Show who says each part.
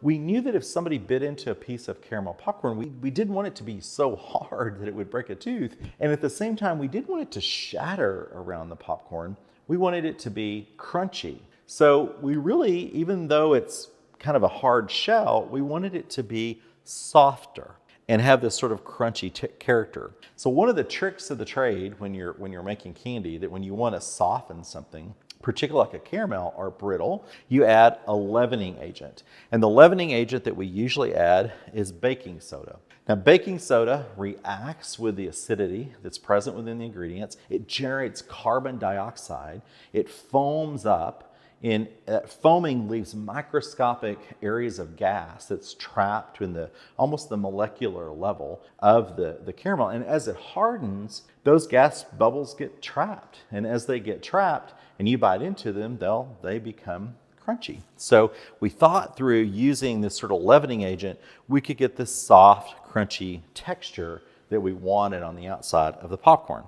Speaker 1: we knew that if somebody bit into a piece of caramel popcorn, we didn't want it to be so hard that it would break a tooth. And at the same time, we didn't want it to shatter around the popcorn. We wanted it to be crunchy. So we really, even though it's kind of a hard shell, we wanted it to be softer and have this sort of crunchy character. So one of the tricks of the trade when you're making candy, that when you want to soften something, particularly like a caramel or brittle, you add a leavening agent. And the leavening agent that we usually add is baking soda. Now, baking soda reacts with the acidity that's present within the ingredients. It generates carbon dioxide. It foams up. Foaming leaves microscopic areas of gas that's trapped in almost the molecular level of the caramel. And as it hardens, those gas bubbles get trapped. And as they get trapped and you bite into them, they become crunchy. So we thought through using this sort of leavening agent, we could get this soft, crunchy texture that we wanted on the outside of the popcorn.